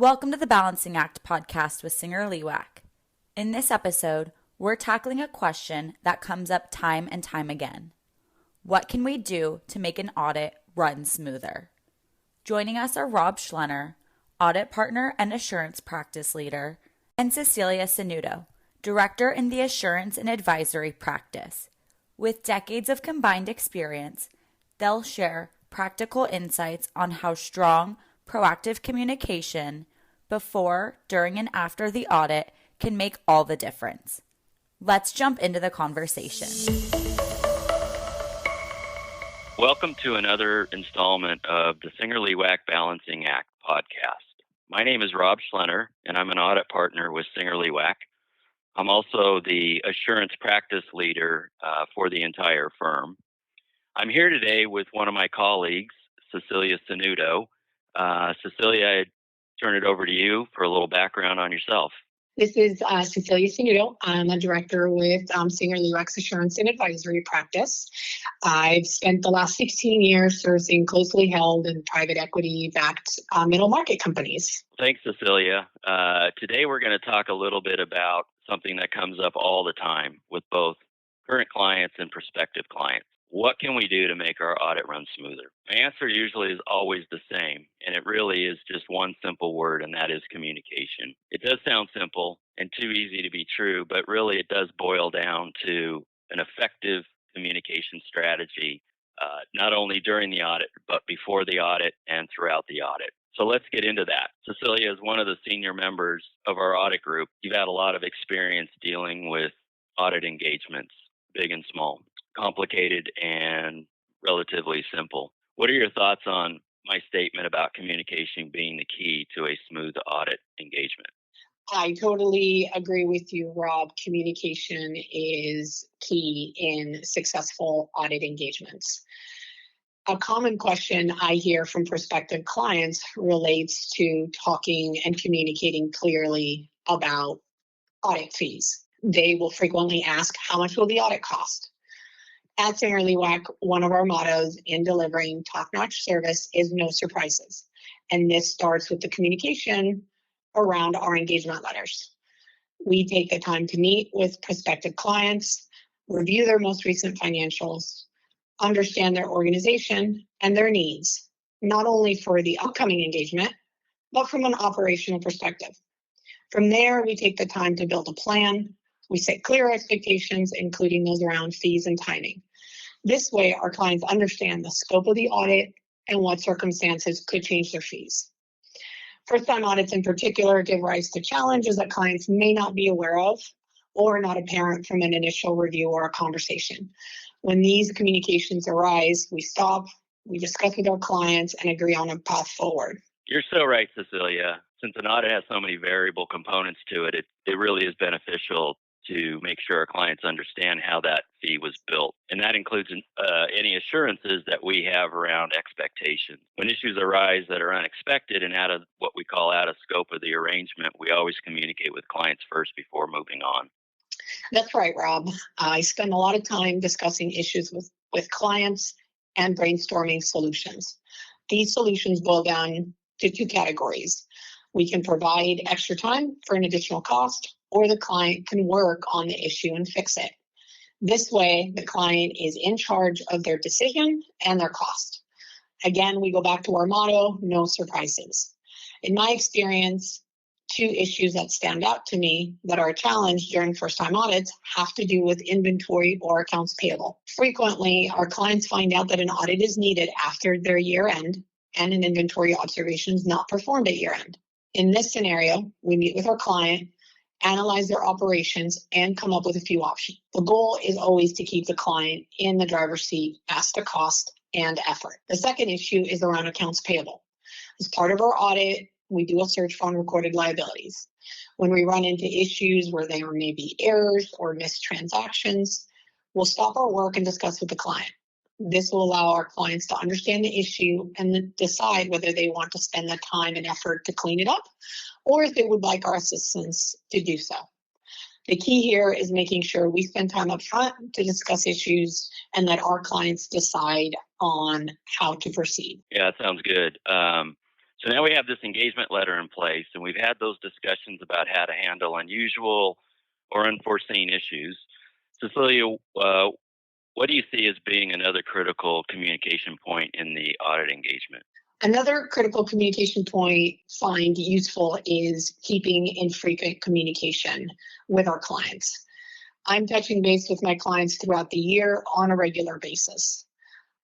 Welcome to the Balancing Act podcast with Singer Lewack. In this episode, we're tackling a question that comes up time and time again. What can we do to make an audit run smoother? Joining us are Rob Schlener, audit partner and assurance practice leader, and Cecilia Sanudo, director in the assurance and advisory practice. With decades of combined experience, they'll share practical insights on how strong, proactive communication before, during, and after the audit can make all the difference. Let's jump into the conversation. Welcome to another installment of the Singer Lewack Balancing Act podcast. My name is Rob Schlener, and I'm an audit partner with Singer Lewack. I'm also the assurance practice leader for the entire firm. I'm here today with one of my colleagues, Cecilia Sanudo. Cecilia, I turn it over to you for a little background on yourself. This is Cecilia Sanudo. I'm a director with Singer Lewack's Assurance and Advisory Practice. I've spent the last 16 years servicing closely held and private equity-backed middle market companies. Thanks, Cecilia. Today we're going to talk a little bit about something that comes up all the time with both current clients and prospective clients. What can we do to make our audit run smoother? My answer usually is always the same, and it really is just one simple word, and that is communication. It does sound simple and too easy to be true, but really it does boil down to an effective communication strategy, not only during the audit, but before the audit and throughout the audit. So let's get into that. Cecilia is one of the senior members of our audit group. You've had a lot of experience dealing with audit engagements, big and small, complicated and relatively simple. What are your thoughts on my statement about communication being the key to a smooth audit engagement? I totally agree with you, Rob. Communication is key in successful audit engagements. A common question I hear from prospective clients relates to talking and communicating clearly about audit fees. They will frequently ask, how much will the audit cost? At Singer Lewack, one of our mottos in delivering top-notch service is no surprises. And this starts with the communication around our engagement letters. We take the time to meet with prospective clients, review their most recent financials, understand their organization and their needs, not only for the upcoming engagement, but from an operational perspective. From there, we take the time to build a plan. We set clear expectations, including those around fees and timing. This way, our clients understand the scope of the audit and what circumstances could change their fees. First-time audits in particular give rise to challenges that clients may not be aware of or not apparent from an initial review or a conversation. When these communications arise, we stop, we discuss with our clients, and agree on a path forward. You're so right, Cecilia. Since an audit has so many variable components to it, it really is beneficial to make sure our clients understand how that fee was built. And that includes any assurances that we have around expectations. When issues arise that are unexpected and out of what we call out of scope of the arrangement, we always communicate with clients first before moving on. That's right, Rob. I spend a lot of time discussing issues with clients and brainstorming solutions. These solutions boil down to two categories. We can provide extra time for an additional cost, or the client can work on the issue and fix it. This way, the client is in charge of their decision and their cost. Again, we go back to our motto, no surprises. In my experience, two issues that stand out to me that are a challenge during first-time audits have to do with inventory or accounts payable. Frequently, our clients find out that an audit is needed after their year-end and an inventory observation is not performed at year-end. In this scenario, we meet with our client, analyze their operations, and come up with a few options. The goal is always to keep the client in the driver's seat as to cost and effort. The second issue is around accounts payable. As part of our audit, we do a search for unrecorded liabilities. When we run into issues where there may be errors or missed transactions, we'll stop our work and discuss with the client. This will allow our clients to understand the issue and then decide whether they want to spend the time and effort to clean it up, or if they would like our assistance to do so. The key here is making sure we spend time up front to discuss issues and let our clients decide on how to proceed. Yeah, that sounds good. So now we have this engagement letter in place, and we've had those discussions about how to handle unusual or unforeseen issues. Cecilia, what do you see as being another critical communication point in the audit engagement? Another critical communication point find useful is keeping in frequent communication with our clients. I'm touching base with my clients throughout the year on a regular basis.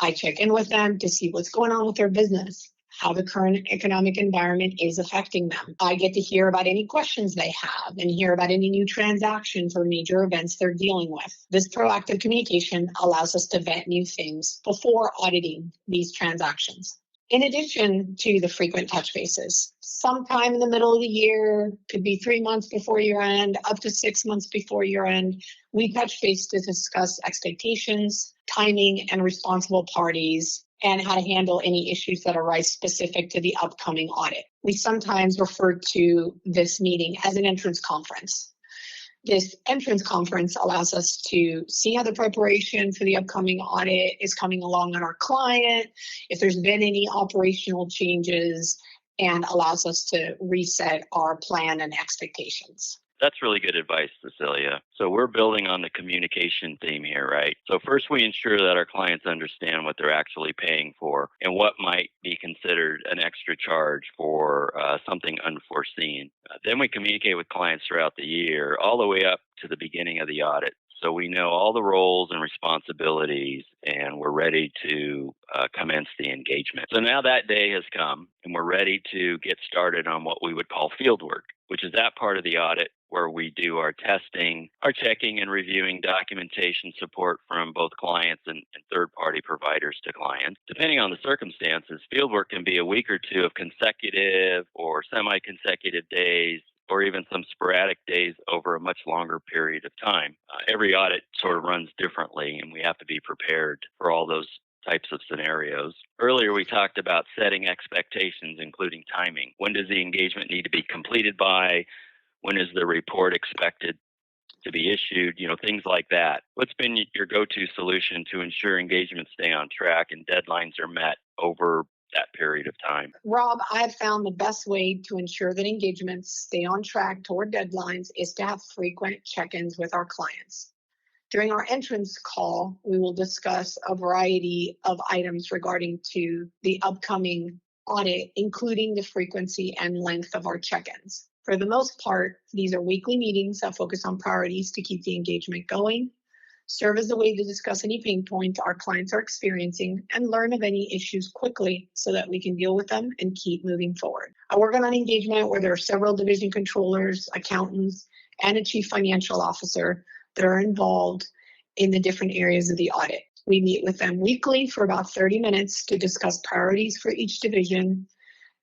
I check in with them to see what's going on with their business, how the current economic environment is affecting them. I get to hear about any questions they have and hear about any new transactions or major events they're dealing with. This proactive communication allows us to vet new things before auditing these transactions. In addition to the frequent touch bases, sometime in the middle of the year, could be 3 months before year end, up to 6 months before year end, we touch base to discuss expectations, timing, and responsible parties, and how to handle any issues that arise specific to the upcoming audit. We sometimes refer to this meeting as an entrance conference. This entrance conference allows us to see how the preparation for the upcoming audit is coming along on our client, if there's been any operational changes, and allows us to reset our plan and expectations. That's really good advice, Cecilia. So we're building on the communication theme here, right? So first we ensure that our clients understand what they're actually paying for and what might be considered an extra charge for something unforeseen. Then we communicate with clients throughout the year, all the way up to the beginning of the audit. So we know all the roles and responsibilities, and we're ready to commence the engagement. So now that day has come, and we're ready to get started on what we would call field work, which is that part of the audit where we do our testing, our checking and reviewing documentation support from both clients and third-party providers to clients. Depending on the circumstances, fieldwork can be a week or two of consecutive or semi-consecutive days, or even some sporadic days over a much longer period of time. Every audit sort of runs differently, and we have to be prepared for all those types of scenarios. Earlier, we talked about setting expectations, including timing. When does the engagement need to be completed by? When is the report expected to be issued? Things like that. What's been your go-to solution to ensure engagements stay on track and deadlines are met over that period of time? Rob, I've found the best way to ensure that engagements stay on track toward deadlines is to have frequent check-ins with our clients. During our entrance call, we will discuss a variety of items regarding to the upcoming audit, including the frequency and length of our check-ins. For the most part, these are weekly meetings that focus on priorities to keep the engagement going, serve as a way to discuss any pain points our clients are experiencing, and learn of any issues quickly so that we can deal with them and keep moving forward. I work on an engagement where there are several division controllers, accountants, and a chief financial officer that are involved in the different areas of the audit. We meet with them weekly for about 30 minutes to discuss priorities for each division,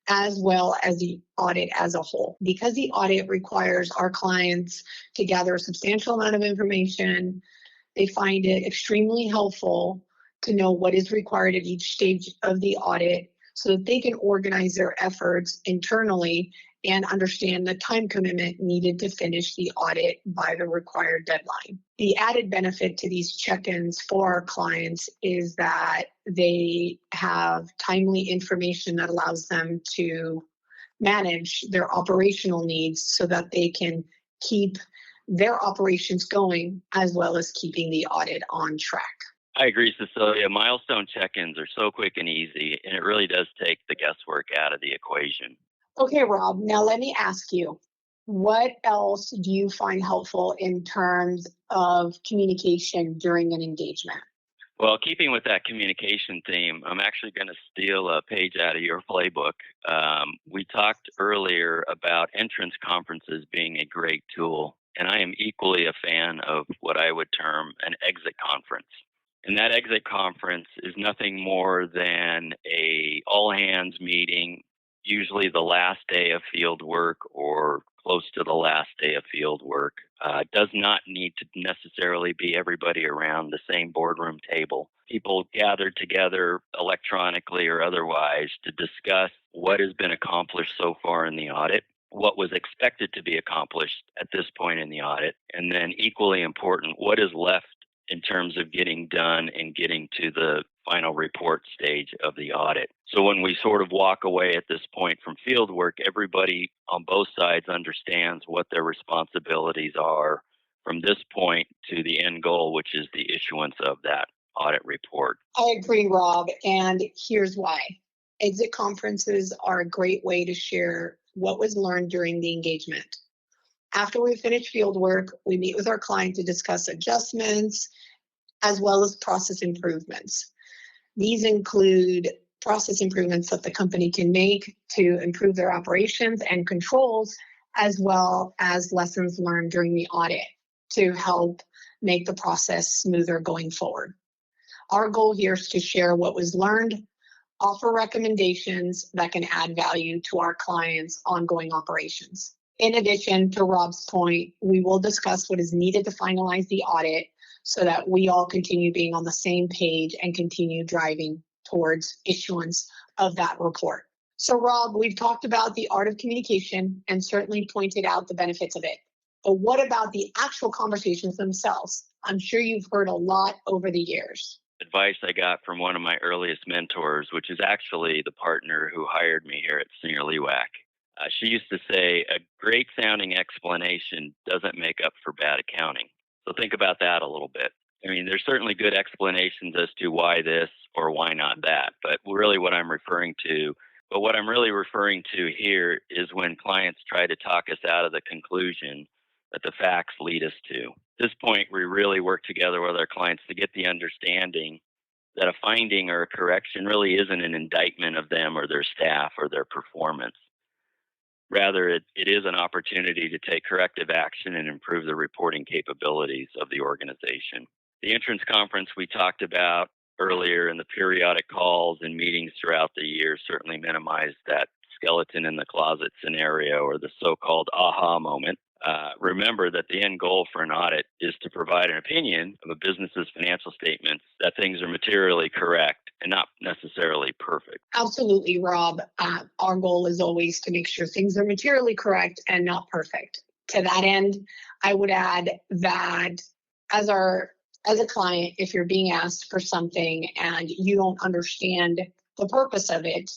as well as the audit as a whole. Because the audit requires our clients to gather a substantial amount of information, they find it extremely helpful to know what is required at each stage of the audit so that they can organize their efforts internally and understand the time commitment needed to finish the audit by the required deadline. The added benefit to these check-ins for our clients is that they have timely information that allows them to manage their operational needs so that they can keep their operations going as well as keeping the audit on track. I agree, Cecilia. Milestone check-ins are so quick and easy, and it really does take the guesswork out of the equation. Okay, Rob, now let me ask you, what else do you find helpful in terms of communication during an engagement? Well, keeping with that communication theme, I'm actually going to steal a page out of your playbook. We talked earlier about entrance conferences being a great tool, and I am equally a fan of what I would term an exit conference. And that exit conference is nothing more than a all-hands meeting, usually the last day of field work or close to the last day of field work. Does not need to necessarily be everybody around the same boardroom table. People gathered together electronically or otherwise to discuss what has been accomplished so far in the audit, what was expected to be accomplished at this point in the audit, and then equally important, what is left in terms of getting done and getting to the final report stage of the audit. So when we sort of walk away at this point from field work, everybody on both sides understands what their responsibilities are from this point to the end goal, which is the issuance of that audit report. I agree, Rob, and here's why. Exit conferences are a great way to share what was learned during the engagement. After we finish field work, we meet with our client to discuss adjustments as well as process improvements. These include process improvements that the company can make to improve their operations and controls, as well as lessons learned during the audit to help make the process smoother going forward. Our goal here is to share what was learned, offer recommendations that can add value to our clients' ongoing operations. In addition to Rob's point, we will discuss what is needed to finalize the audit so that we all continue being on the same page and continue driving towards issuance of that report. So Rob, we've talked about the art of communication and certainly pointed out the benefits of it. But what about the actual conversations themselves? I'm sure you've heard a lot over the years. Advice I got from one of my earliest mentors, which is actually the partner who hired me here at Singer Lewack. She used to say, a great sounding explanation doesn't make up for bad accounting. So think about that a little bit. I mean, there's certainly good explanations as to why this or why not that, but really what I'm referring to here is when clients try to talk us out of the conclusion that the facts lead us to. At this point, we really work together with our clients to get the understanding that a finding or a correction really isn't an indictment of them or their staff or their performance. Rather, it is an opportunity to take corrective action and improve the reporting capabilities of the organization. The entrance conference we talked about earlier and the periodic calls and meetings throughout the year certainly minimize that skeleton in the closet scenario or the so-called aha moment. Remember that the end goal for an audit is to provide an opinion of a business's financial statements that things are materially correct and not necessarily perfect. Absolutely, Rob. Our goal is always to make sure things are materially correct and not perfect. To that end, I would add that as a client, if you're being asked for something and you don't understand the purpose of it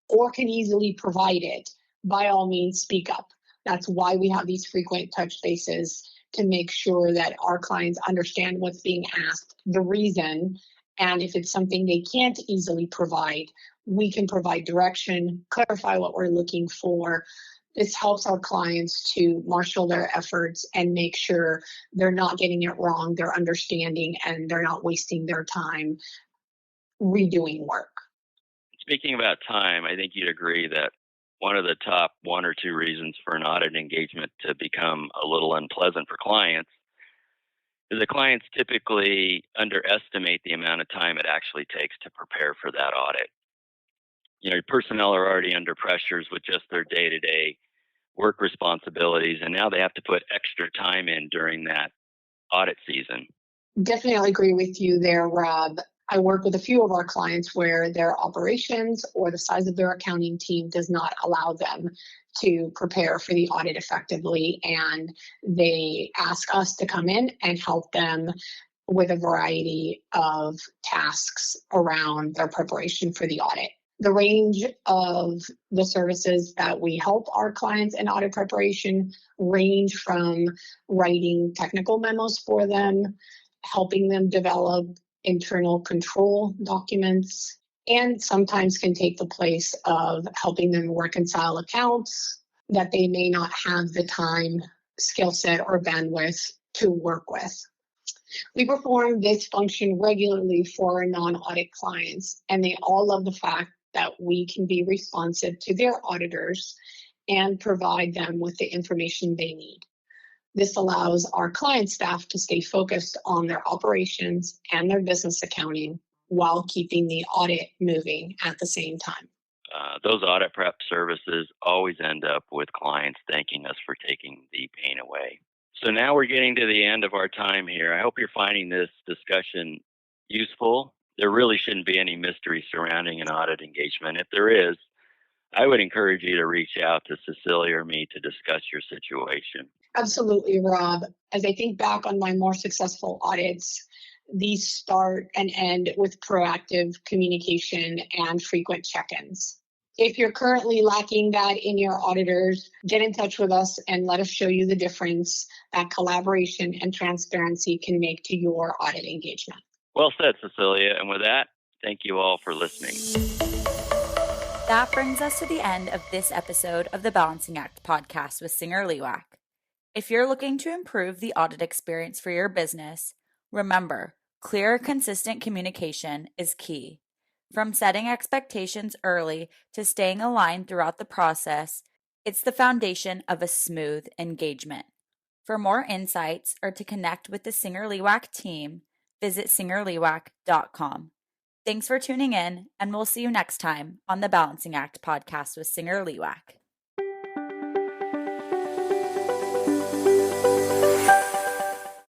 or can easily provide it, by all means, speak up. That's why we have these frequent touch bases to make sure that our clients understand what's being asked, the reason, and if it's something they can't easily provide, we can provide direction, clarify what we're looking for. This helps our clients to marshal their efforts and make sure they're not getting it wrong, they're understanding, and they're not wasting their time redoing work. Speaking about time, I think you'd agree that one of the top one or two reasons for an audit engagement to become a little unpleasant for clients is that clients typically underestimate the amount of time it actually takes to prepare for that audit. You know, personnel are already under pressures with just their day-to-day work responsibilities, and now they have to put extra time in during that audit season. Definitely agree with you there, Rob. I work with a few of our clients where their operations or the size of their accounting team does not allow them to prepare for the audit effectively, and they ask us to come in and help them with a variety of tasks around their preparation for the audit. The range of the services that we help our clients in audit preparation range from writing technical memos for them, helping them develop internal control documents, and sometimes can take the place of helping them reconcile accounts that they may not have the time, skill set, or bandwidth to work with. We perform this function regularly for our non-audit clients, and they all love the fact that we can be responsive to their auditors and provide them with the information they need. This allows our client staff to stay focused on their operations and their business accounting while keeping the audit moving at the same time. Those audit prep services always end up with clients thanking us for taking the pain away. So now we're getting to the end of our time here. I hope you're finding this discussion useful. There really shouldn't be any mystery surrounding an audit engagement. If there is, I would encourage you to reach out to Cecilia or me to discuss your situation. Absolutely, Rob. As I think back on my more successful audits, these start and end with proactive communication and frequent check-ins. If you're currently lacking that in your auditors, get in touch with us and let us show you the difference that collaboration and transparency can make to your audit engagement. Well said, Cecilia. And with that, thank you all for listening. That brings us to the end of this episode of the Balancing Act podcast with Singer Liwak. If you're looking to improve the audit experience for your business, remember, clear, consistent communication is key. From setting expectations early to staying aligned throughout the process, it's the foundation of a smooth engagement. For more insights or to connect with the Singer Liwak team, visit singerliwak.com. Thanks for tuning in, and we'll see you next time on the Balancing Act podcast with Singer Liwak.